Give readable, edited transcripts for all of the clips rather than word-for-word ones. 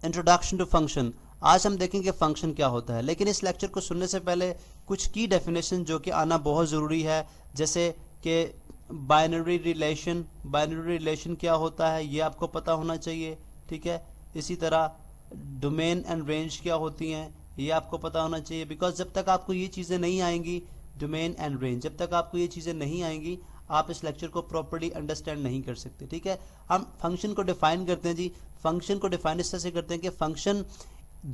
Introduction to function. आज हम देखेंगे फंक्शन क्या होता है, लेकिन इस लेक्चर को सुनने से पहले कुछ की डेफिनेशन जो कि आना बहुत ज़रूरी है, जैसे कि बाइनरी रिलेशन क्या होता है ये आपको पता होना चाहिए, ठीक है। इसी तरह डोमेन एंड रेंज क्या होती हैं ये आपको पता होना चाहिए, बिकॉज जब तक आपको ये चीज़ें नहीं आएंगी, डोमेन एंड रेंज, जब तक आपको ये चीज़ें नहीं आएंगी आप इस लेक्चर को प्रॉपर्ली अंडरस्टैंड नहीं कर सकते, ठीक है। हम फंक्शन को डिफाइन करते हैं जी। फंक्शन को डिफाइन इस तरह से करते हैं कि फंक्शन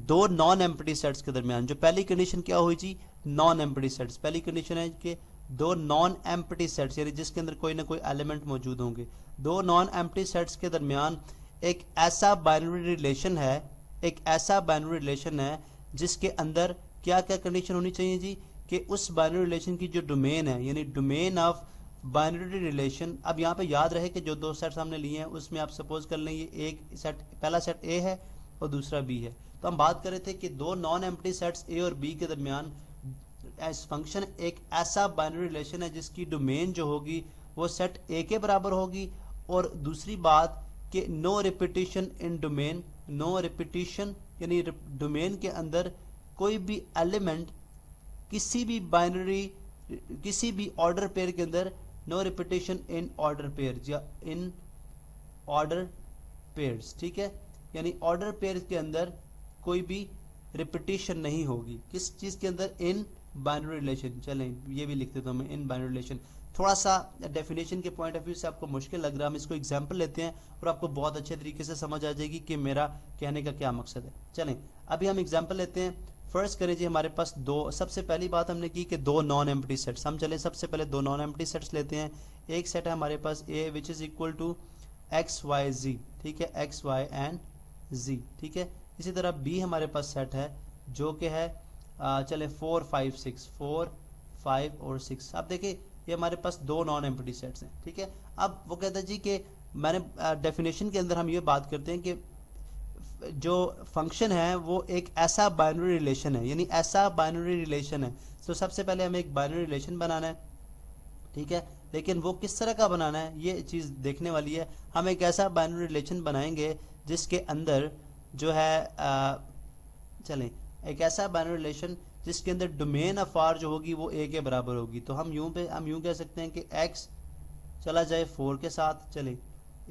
दो नॉन एम्प्टी सेट्स के दरमियान, जो पहली कंडीशन क्या हुई जी, नॉन एम्प्टी सेट्स। पहली कंडीशन है कि दो नॉन एम्प्टी सेट्स, यानी जिसके अंदर कोई ना कोई एलिमेंट मौजूद होंगे, दो नॉन एम्प्टी सेट्स के दरमियान एक ऐसा बाइनरी रिलेशन है, एक ऐसा बाइनरी रिलेशन है जिसके अंदर क्या क्या कंडीशन होनी चाहिए जी, कि उस बाइनरी रिलेशन की जो डोमेन है, यानी डोमेन ऑफ बाइनरी रिलेशन। अब यहाँ पे याद रहे कि जो दो सेट्स हमने लिए हैं उसमें आप सपोज कर लें ये एक सेट, पहला सेट ए है और दूसरा बी है। तो हम बात कर रहे थे कि दो नॉन एम्प्टी सेट्स ए और बी के दरमियान एस फंक्शन एक ऐसा बाइनरी रिलेशन है जिसकी डोमेन जो होगी वो सेट ए के बराबर होगी, और दूसरी बात कि नो रिपीटिशन इन डोमेन, नो रिपीटिशन यानी डोमेन के अंदर कोई भी एलिमेंट किसी भी बाइनरी, किसी भी ऑर्डर पेयर के अंदर no repetition in order pair या इन ऑर्डर पेयर्स, ठीक है। यानी ऑर्डर पेयर के अंदर कोई भी रिपीटिशन नहीं होगी, किस चीज के अंदर, इन बाइनरी रिलेशन। चलें ये भी लिख देता हूं मैं, इन बाइनरी रिलेशन। थोड़ा सा डेफिनेशन के पॉइंट ऑफ व्यू से आपको मुश्किल लग रहा है, हम इसको एग्जांपल लेते हैं और आपको बहुत अच्छे तरीके से समझ आ जाएगी कि मेरा कहने का क्या मकसद है। चलें अभी हम एग्जांपल लेते हैं। फर्स्ट करें जी, हमारे पास दो, सबसे पहली बात हमने की कि दो नॉन एम्प्टी सेट्स। हम चलें सबसे पहले दो नॉन एम्प्टी सेट्स लेते हैं। एक सेट है हमारे पास A which is equal to X Y Z, ठीक है, एक्स वाई एंड जी, ठीक है। इसी तरह बी हमारे पास सेट है जो कि है चले 4 5 6, 4 5 और 6। अब देखिए ये हमारे पास दो नॉन एम्प्टी सेट्स हैं, ठीक है। अब वो कहता है जी कि मैंने डेफिनेशन के अंदर हम ये बात करते हैं कि जो फंक्शन है वो एक ऐसा बाइनरी रिलेशन है, यानी ऐसा बाइनरी रिलेशन है। तो सबसे पहले हमें एक बाइनरी रिलेशन बनाना है, ठीक है, लेकिन वो किस तरह का बनाना है ये चीज़ देखने वाली है। हम एक ऐसा बाइनरी रिलेशन बनाएंगे जिसके अंदर जो है चलें एक ऐसा बाइनरी रिलेशन जिसके अंदर डोमेन ऑफ आर जो होगी वो ए के बराबर होगी। तो हम यूं कह सकते हैं कि एक्स चला जाए 4 के साथ, चले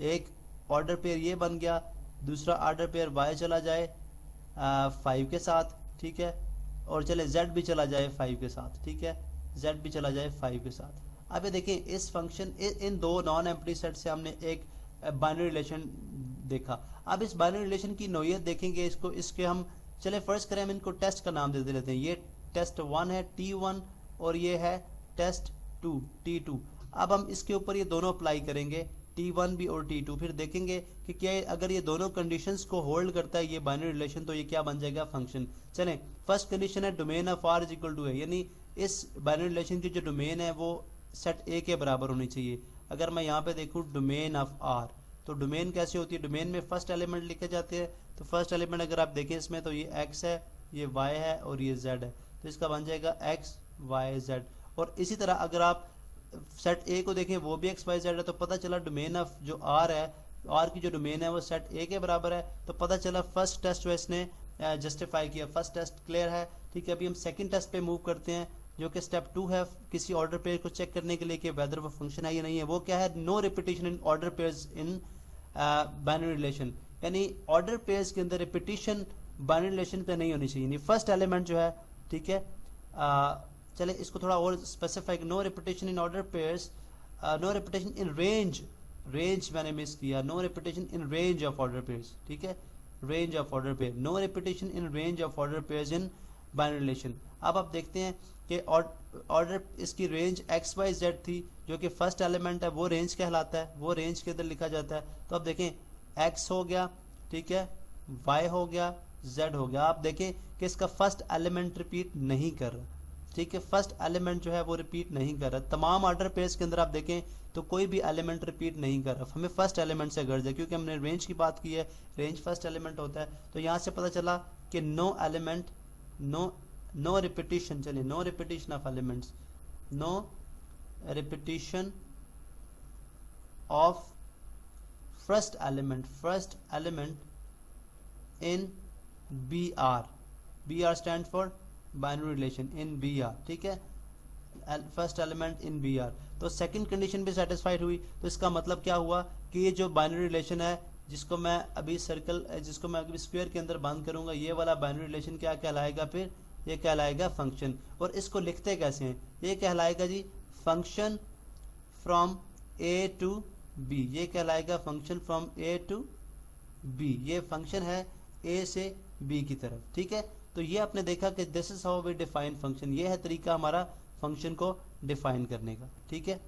एक ऑर्डर पेयर ये बन गया, दूसरा ऑर्डर पेयर वाई चला जाए 5 के साथ, ठीक है, और चले जेड भी चला जाए 5 के साथ, ठीक है, जेड भी चला जाए 5 के साथ। अब ये देखिए इस फंक्शन इन दो नॉन एम्प्टी सेट से हमने एक बाइनरी रिलेशन देखा। अब इस बाइनरी रिलेशन की नोयत देखेंगे, इसको इसके हम चले फर्स्ट करें, हम इनको टेस्ट का नाम दे लेते हैं। ये टेस्ट 1 है T1 और ये है टेस्ट 2 T2। अब हम इसके ऊपर ये दोनों अप्लाई करेंगे, T1 भी और T2, फिर देखेंगे कि क्या अगर ये दोनों कंडीशंस को होल्ड करता है ये बाइनरी रिलेशन, तो ये क्या बन जाएगा, फंक्शन। चलें फर्स्ट कंडीशन है domain of R is equal to है, यानी इस बाइनरी रिलेशन की जो डोमेन है वो सेट ए के बराबर होनी चाहिए। अगर मैं यहाँ पे देखूँ डोमेन ऑफ आर, तो डोमेन कैसे होती है, डोमेन में फर्स्ट एलिमेंट लिखे जाते हैं। तो फर्स्ट एलिमेंट अगर आप देखें इसमें, तो ये x है, ये y है और ये z है, तो इसका बन जाएगा x y z। और इसी तरह अगर आप सेट a को देखें वो भी x y z है, तो पता चला डोमेन ऑफ जो r है, r की जो डोमेन है वो सेट a के बराबर है। तो पता चला फर्स्ट टेस्ट जो इसने जस्टिफाई किया, फर्स्ट टेस्ट क्लियर है, ठीक है। अभी हम सेकंड टेस्ट पे मूव करते हैं जो कि स्टेप 2 है, किसी ऑर्डर पेयर को चेक करने के लिए कि वेदर वो फंक्शन है या नहीं है। वो क्या है, no repetition in order pairs in binary relation, यानी ऑर्डर पेयर्स के अंदर रिपीटिशन बाइनरी रिलेशन पे नहीं होनी चाहिए, यानी फर्स्ट एलिमेंट जो है, ठीक है। चले इसको थोड़ा और specific, no repetition in order pairs, no repetition in range, range मैंने मिस किया, no repetition in range of order pairs, ठीक है, range of order pair, no repetition in range of order pairs in binary relation. अब आप देखते हैं कि order इसकी रेंज एक्स वाई जेड थी, जो कि फर्स्ट एलिमेंट है वो रेंज कहलाता है, वो रेंज के अंदर लिखा जाता है। तो अब देखें एक्स हो गया, ठीक है, वाई हो गया, जेड हो गया। आप देखें कि इसका फर्स्ट एलिमेंट रिपीट नहीं कर रहा, ठीक है, फर्स्ट एलिमेंट जो है वो रिपीट नहीं कर रहा। तमाम ऑर्डर पेयर्स के अंदर आप देखें तो कोई भी एलिमेंट रिपीट नहीं कर रहा, हमें फर्स्ट एलिमेंट से गर्ज है, क्योंकि हमने रेंज की बात की है, रेंज फर्स्ट एलिमेंट होता है। तो यहाँ से पता चला कि नो एलिमेंट, नो रिपीटिशन, चलिए no repetition of elements, no repetition of first element, first element in B R, B R stand for binary relation in B R, ठीक है, first element in B R. तो second condition भी satisfied हुई, तो इसका मतलब क्या हुआ कि ये जो बाइनरी रिलेशन है जिसको मैं अभी जिसको मैं अभी स्क्वायर के अंदर बंद करूंगा, ये वाला बाइनरी रिलेशन क्या कहलाएगा, फिर ये कहलाएगा फंक्शन। और इसको लिखते कैसे हैं, ये कहलाएगा जी function from A to B, ये कहलाएगा function from A to B, ये फंक्शन है ए से बी की तरफ, ठीक है। तो ये आपने देखा कि this is how we define function, ये है तरीका हमारा फंक्शन को डिफाइन करने का, ठीक है।